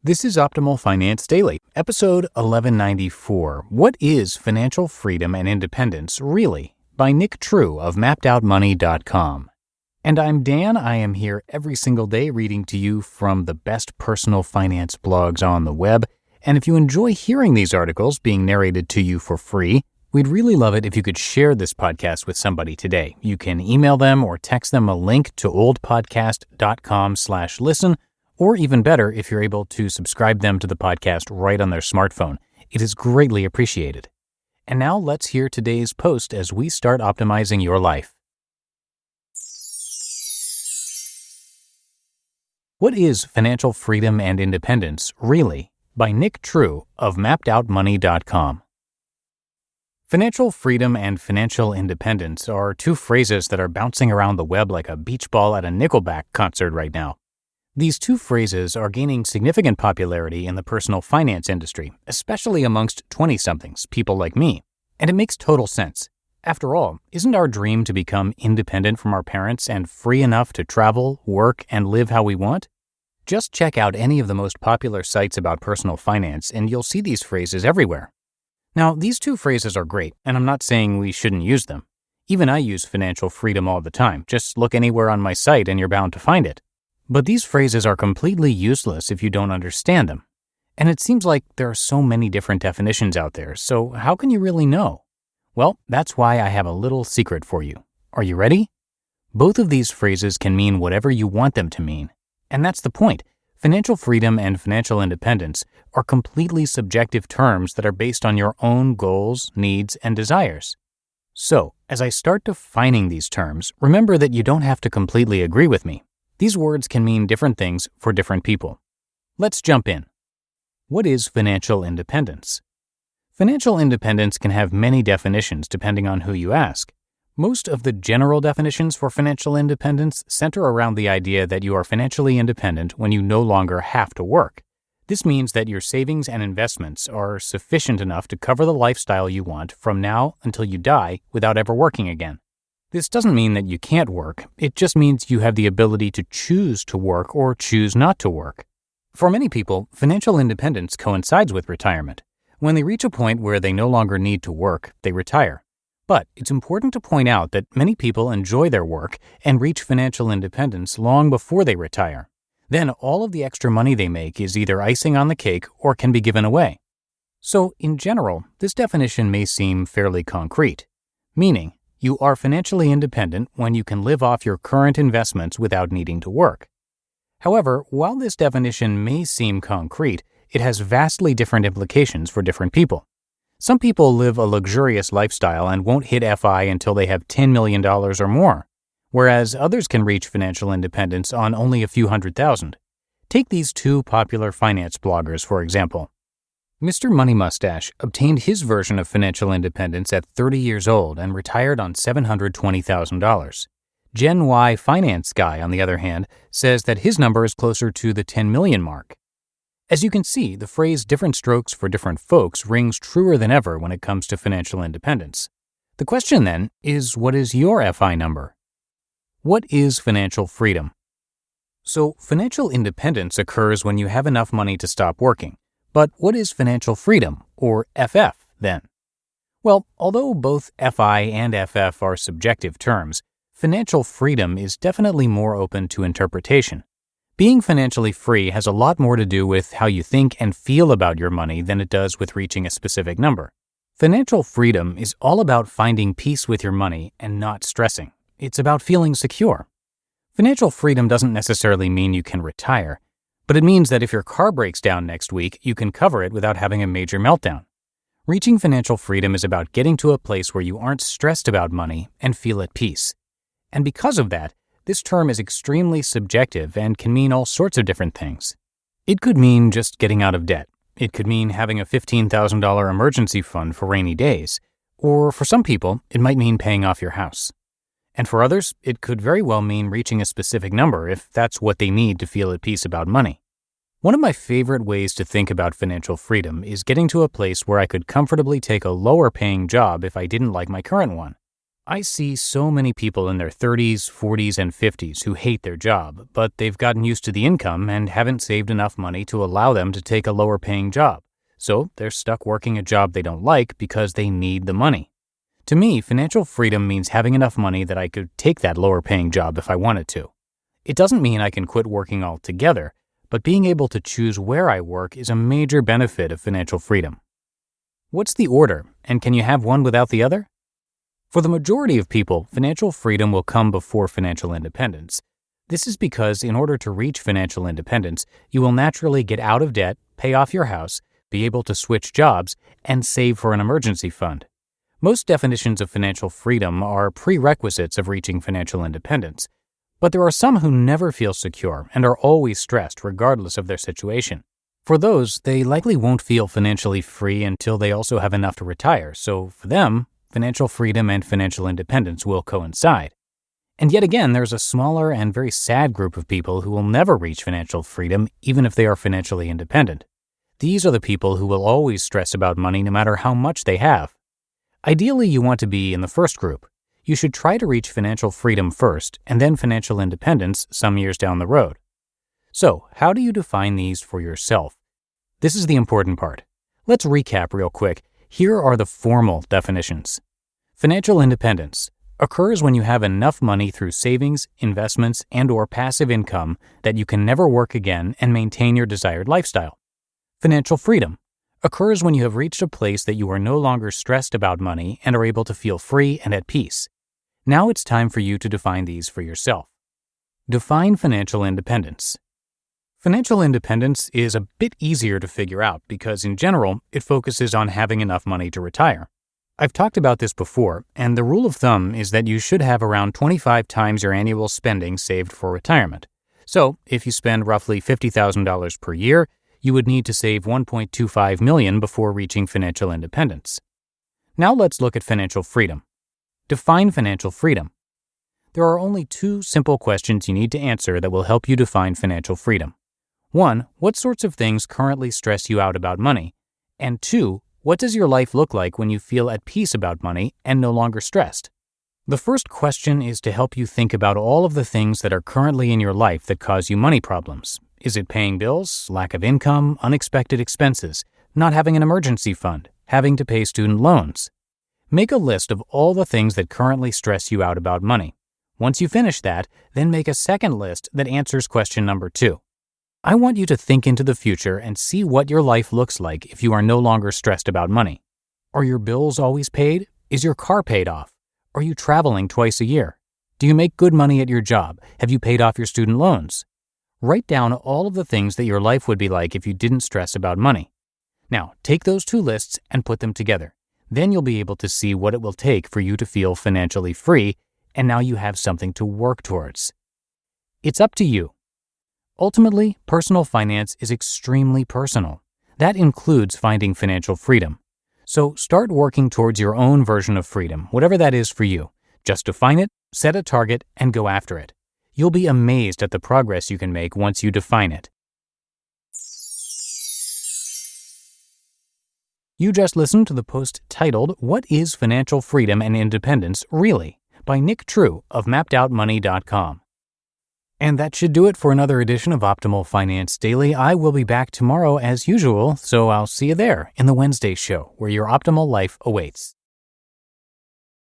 This is Optimal Finance Daily, episode 1194. What is Financial Freedom and Independence Really? By Nick True of MappedOutMoney.com. And I'm Dan. I am here every single day reading to you from the best personal finance blogs on the web. And if you enjoy hearing these articles being narrated to you for free, we'd really love it if you could share this podcast with somebody today. You can email them or text them a link to oldpodcast.com/listen. Or even better, if you're able to subscribe them to the podcast right on their smartphone. It is greatly appreciated. And now let's hear today's post as we start optimizing your life. What is Financial Freedom and Independence Really? By Nick True of MappedOutMoney.com. Financial freedom and financial independence are two phrases that are bouncing around the web like a beach ball at a Nickelback concert right now. These two phrases are gaining significant popularity in the personal finance industry, especially amongst 20-somethings, people like me. And it makes total sense. After all, isn't our dream to become independent from our parents and free enough to travel, work, and live how we want? Just check out any of the most popular sites about personal finance and you'll see these phrases everywhere. Now, these two phrases are great, and I'm not saying we shouldn't use them. Even I use financial freedom all the time. Just look anywhere on my site and you're bound to find it. But these phrases are completely useless if you don't understand them. And it seems like there are so many different definitions out there, so how can you really know? Well, that's why I have a little secret for you. Are you ready? Both of these phrases can mean whatever you want them to mean. And that's the point. Financial freedom and financial independence are completely subjective terms that are based on your own goals, needs, and desires. So, as I start defining these terms, remember that you don't have to completely agree with me. These words can mean different things for different people. Let's jump in. What is financial independence? Financial independence can have many definitions depending on who you ask. Most of the general definitions for financial independence center around the idea that you are financially independent when you no longer have to work. This means that your savings and investments are sufficient enough to cover the lifestyle you want from now until you die without ever working again. This doesn't mean that you can't work, it just means you have the ability to choose to work or choose not to work. For many people, financial independence coincides with retirement. When they reach a point where they no longer need to work, they retire. But it's important to point out that many people enjoy their work and reach financial independence long before they retire. Then all of the extra money they make is either icing on the cake or can be given away. So, in general, this definition may seem fairly concrete, meaning you are financially independent when you can live off your current investments without needing to work. However, while this definition may seem concrete, it has vastly different implications for different people. Some people live a luxurious lifestyle and won't hit FI until they have $10 million or more, whereas others can reach financial independence on only a few $100,000. Take these two popular finance bloggers, for example. Mr. Money Mustache obtained his version of financial independence at 30 years old and retired on $720,000. Gen Y Finance Guy, on the other hand, says that his number is closer to the 10 million mark. As you can see, the phrase different strokes for different folks rings truer than ever when it comes to financial independence. The question then is, what is your FI number? What is financial freedom? So, financial independence occurs when you have enough money to stop working. But what is financial freedom, or FF, then? Well, although both FI and FF are subjective terms, financial freedom is definitely more open to interpretation. Being financially free has a lot more to do with how you think and feel about your money than it does with reaching a specific number. Financial freedom is all about finding peace with your money and not stressing. It's about feeling secure. Financial freedom doesn't necessarily mean you can retire. But it means that if your car breaks down next week, you can cover it without having a major meltdown. Reaching financial freedom is about getting to a place where you aren't stressed about money and feel at peace. And because of that, this term is extremely subjective and can mean all sorts of different things. It could mean just getting out of debt. It could mean having a $15,000 emergency fund for rainy days. Or for some people, it might mean paying off your house. And for others, it could very well mean reaching a specific number if that's what they need to feel at peace about money. One of my favorite ways to think about financial freedom is getting to a place where I could comfortably take a lower-paying job if I didn't like my current one. I see so many people in their 30s, 40s, and 50s who hate their job, but they've gotten used to the income and haven't saved enough money to allow them to take a lower paying job. So they're stuck working a job they don't like because they need the money. To me, financial freedom means having enough money that I could take that lower paying job if I wanted to. It doesn't mean I can quit working altogether, but being able to choose where I work is a major benefit of financial freedom. What's the order, and can you have one without the other? For the majority of people, financial freedom will come before financial independence. This is because in order to reach financial independence, you will naturally get out of debt, pay off your house, be able to switch jobs, and save for an emergency fund. Most definitions of financial freedom are prerequisites of reaching financial independence, but there are some who never feel secure and are always stressed regardless of their situation. For those, they likely won't feel financially free until they also have enough to retire, so for them, financial freedom and financial independence will coincide. And yet again, there's a smaller and very sad group of people who will never reach financial freedom even if they are financially independent. These are the people who will always stress about money no matter how much they have. Ideally, you want to be in the first group. You should try to reach financial freedom first and then financial independence some years down the road. So, how do you define these for yourself? This is the important part. Let's recap real quick. Here are the formal definitions. Financial independence occurs when you have enough money through savings, investments, and/or passive income that you can never work again and maintain your desired lifestyle. Financial freedom occurs when you have reached a place that you are no longer stressed about money and are able to feel free and at peace. Now it's time for you to define these for yourself. Define financial independence. Financial independence is a bit easier to figure out because, in general, it focuses on having enough money to retire. I've talked about this before, and the rule of thumb is that you should have around 25 times your annual spending saved for retirement. So, if you spend roughly $50,000 per year, you would need to save $1.25 million before reaching financial independence. Now let's look at financial freedom. Define financial freedom. There are only two simple questions you need to answer that will help you define financial freedom. 1. What sorts of things currently stress you out about money? And 2. What does your life look like when you feel at peace about money and no longer stressed? The first question is to help you think about all of the things that are currently in your life that cause you money problems. Is it paying bills, lack of income, unexpected expenses, not having an emergency fund, having to pay student loans? Make a list of all the things that currently stress you out about money. Once you finish that, then make a second list that answers question number 2. I want you to think into the future and see what your life looks like if you are no longer stressed about money. Are your bills always paid? Is your car paid off? Are you traveling twice a year? Do you make good money at your job? Have you paid off your student loans? Write down all of the things that your life would be like if you didn't stress about money. Now, take those two lists and put them together. Then you'll be able to see what it will take for you to feel financially free, and now you have something to work towards. It's up to you. Ultimately, personal finance is extremely personal. That includes finding financial freedom. So start working towards your own version of freedom, whatever that is for you. Just define it, set a target, and go after it. You'll be amazed at the progress you can make once you define it. You just listened to the post titled, "What is Financial Freedom and Independence Really?" by Nick True of MappedOutMoney.com. And that should do it for another edition of Optimal Finance Daily. I will be back tomorrow as usual, so I'll see you there in the Wednesday show where your optimal life awaits.